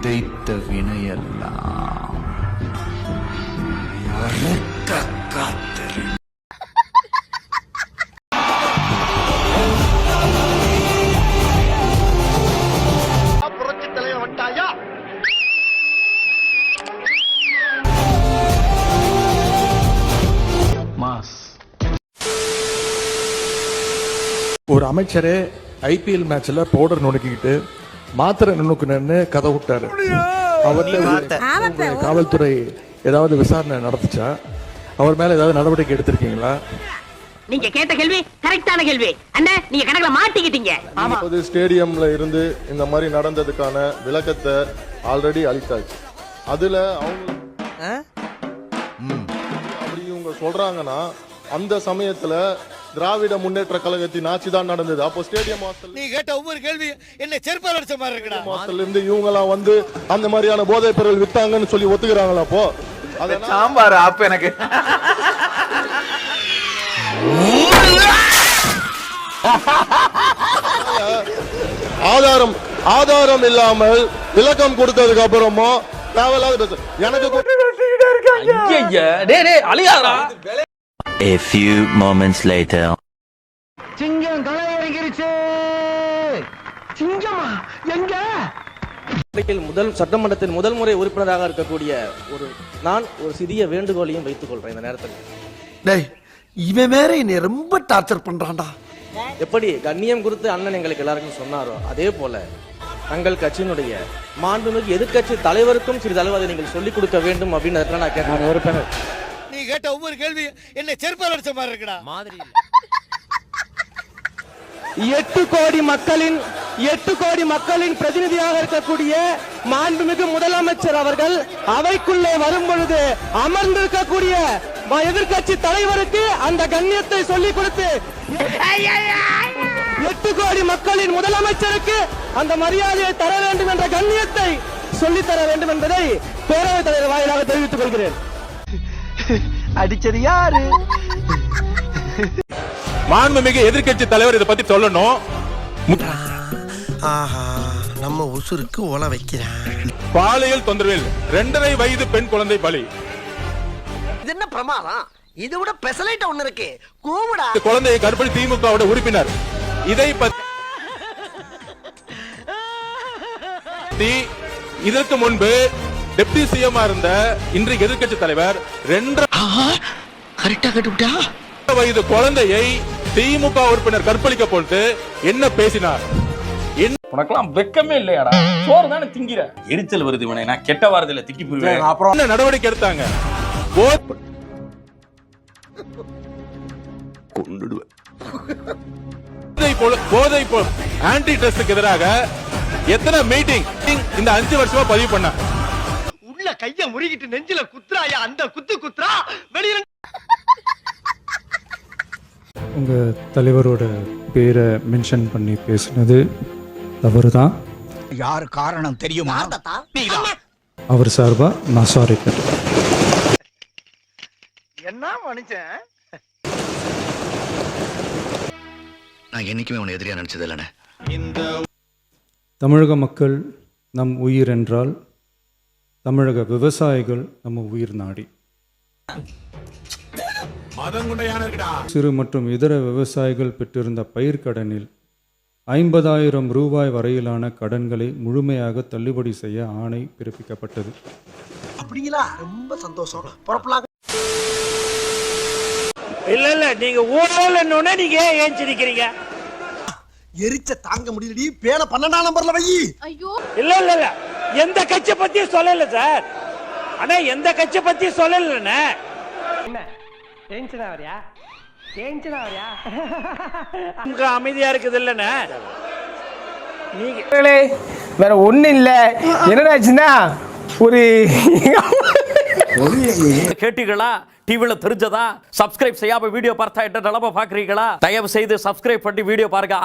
விதைத்த வினையெல்லாம் அறுக்க காத்திரு. புரட்சி தலைவர் வந்தாயா? மாஸ் ஒரு அமைச்சரே ஐபிஎல் மேட்ச்ல பவுடர் நுணுக்கிட்டு மாத்திரை நுணுக்குன்னு கதை விட்டாரு. அவர்கிட்ட காவல்துறை ஏதாவது விசாரணை நடத்துச்சா? அவர் மேல ஏதாவது நடவடிக்கை எடுத்திருக்கீங்களா? நீங்க கேட்ட கேள்வி கரெக்டான கேள்வி அண்ணா. நீங்க கணக்குல மாட்டிக்கிட்டீங்க. ஸ்டேடியம்ல இருந்து இந்த மாதிரி நடந்ததுக்கான விளக்கத்தை ஆல்ரெடி அளித்தாச்சு. அதுல அவங்க அப்படி இவங்க சொல்றாங்கன்னா அந்த சமயத்துல திராவிட முன்னேற்ற கழகத்தின் ஆட்சி தான் நடந்தது. அப்போ ஸ்டேடியம் வாசல் நீ கேட்ட ஒவ்வொரு கேள்வி என்ன செருப்பால் அடிச்ச மாதிரி இருக்குடா. வாசல்ல இருந்து இவங்க எல்லாம் வந்து அந்த மாதிரியான போதைப் பொருள் வித்தாங்கன்னு சொல்லி ஒத்துக்கிறாங்களா? அப்போ அதனால சாம்பார் அப்ப எனக்கு ஆதாரம் இல்லாமல் விளக்கம் கொடுத்ததுக்கு அப்புறமும் எனக்கு A few moments later. சிங்கம் களை இறங்கிருச்சு. சிங்கமா எங்க? சட்டமன்றத்தின் முதல் முறை உறுப்பினராக இருக்கக்கூடிய நான் ஒரு சிறிய வேண்டுகோளையும் வைத்துக் கொள்றேன் இந்த நேரத்தில். டேய், இவன் வேற என்னை ரொம்ப டார்ச்சர் பண்றான்டா. எப்படி கண்ணியம் குறித்து அண்ணன் எங்களுக்கு எல்லாருக்கும் சொன்னாரோ அதே போல தங்கள் கட்சியினுடைய மாண்புமிகு எதிர்க்கட்சி தலைவருக்கும் சிறிதளவு அதை நீங்கள் சொல்லிக் கொடுக்க வேண்டும் அப்படின்னு நான் கேட்கிறேன். உறுப்பினர், நீ கேட்ட ஒவ்வொரு கேள்வி என்ன செருப்பால் அடிச்ச மாதிரி இருக்குடா. மாதிரி 8 கோடி மக்களின் பிரதிநிதியாக இருக்கக்கூடிய மாண்புமிகு முதலமைச்சர் அவர்கள் அவைக்குள்ளே வரும் பொழுது அமர்ந்திருக்கக்கூடிய எதிர்க்கட்சி தலைவருக்கு அந்த கண்ணியத்தை சொல்லிக் கொடுத்து 8 கோடி மக்களின் முதலமைச்சருக்கு அந்த மரியாதையை தர வேண்டும் என்ற கண்ணியத்தை சொல்லித்தர வேண்டும் என்பதை பேரவைத் தலைவர் வாயிலாக தெரிவித்துக் கொள்கிறேன். அடிச்சது யாரு? மாண்புமிகு எதிர்க்கட்சி தலைவர் இதை பத்தி சொல்லணும். ஆஹா, நம்ம உசுருக்கு ஓல வைக்கிறான். பாலியல் தொந்தரவில் 2.5 வயது பெண் குழந்தை பலி. இது என்ன பிரமாதம்? இது விட பெசலைட் ஒண்ணு இருக்கு. கூவுடா. குழந்தையை கற்பழி திமுகவோட உறுப்பினர். இதை பத்தி இதற்கு முன்பு டெப்டி சிஎம் இருந்த இன்றைய எதிர்க்கட்சி தலைவர் 2 வயது குழந்தையை திமுக உறுப்பினர் கற்பழிக்க போட்டு என்ன பேசினார்? உனக்கெல்லாம் வெக்கமே இல்லையாடா? சோறு தானே திங்கிற. எரிச்சல் வருது இவனை. நான் கெட்ட வாரத்துல திக்கி போயிடுவேன். அப்புறம் என்ன நடவடிக்கை எடுத்தாங்க? போதை ஆன்டி ட்ரஸ்டுக்கு எதிராக எத்தனை மீட்டிங் இந்த 5 வருஷமா பதிவு பண்ண? உள்ள கைய முறிக்கிட்டு நெஞ்சில குத்துறாயா? அந்த குத்துறா வெளியில. உங்க தலைவரோட பேரை மென்ஷன் பண்ணி பேசினது தவறுதான். யார் காரணம் தெரியுமா? அவர் சார்பா நான் சாரி கேட்டேன். என்ன மனுஷன்? நான் என்னைக்குமே உன்னை எதிரியா நினைச்சது இல்லைண்ணே. தமிழக மக்கள் நம் உயிர் என்றால் தமிழக விவசாயிகள் நம்ம உயிர் நாடி. சிறு மற்றும் இதர விவசாயிகள் பெற்றிருந்த பயிர்க்கடனில் 50,000 ரூபாய் வரையிலான கடன்களை முழுமையாக தள்ளுபடி செய்ய ஆணை பிறப்பிக்கப்பட்டது. அப்படிங்களா? ரொம்ப சந்தோஷம். புறப்படலாம். இல்ல நீங்க ஊழல்னோனே நீங்க ஏன் சிரிக்கிறீங்க? எரிச்ச தாங்க முடியலடி. பேன 12ஆம் நம்பர்ல வை. ஐயோ, இல்ல எந்த கட்சி பத்தி சொல்லல சார். ஆனா எந்த கட்சி பத்தி சொல்லலண்ணே. என்ன டென்ஷனா வரியா? உங்க அமைதியா இருக்குது இல்லண்ணே. நீங்க வேற ஒண்ணு இல்ல. என்னடாச்சுன்னா ஒரு கேட்டீங்களா? டிவில தெரிஞ்சதா? சப்ஸ்கிரைப் செய்யாம வீடியோ பார்த்தா என்ன நிலைமை பாக்குறீங்களா? தயவு செய்து சப்ஸ்கிரைப் பண்ணி வீடியோ பாருங்க.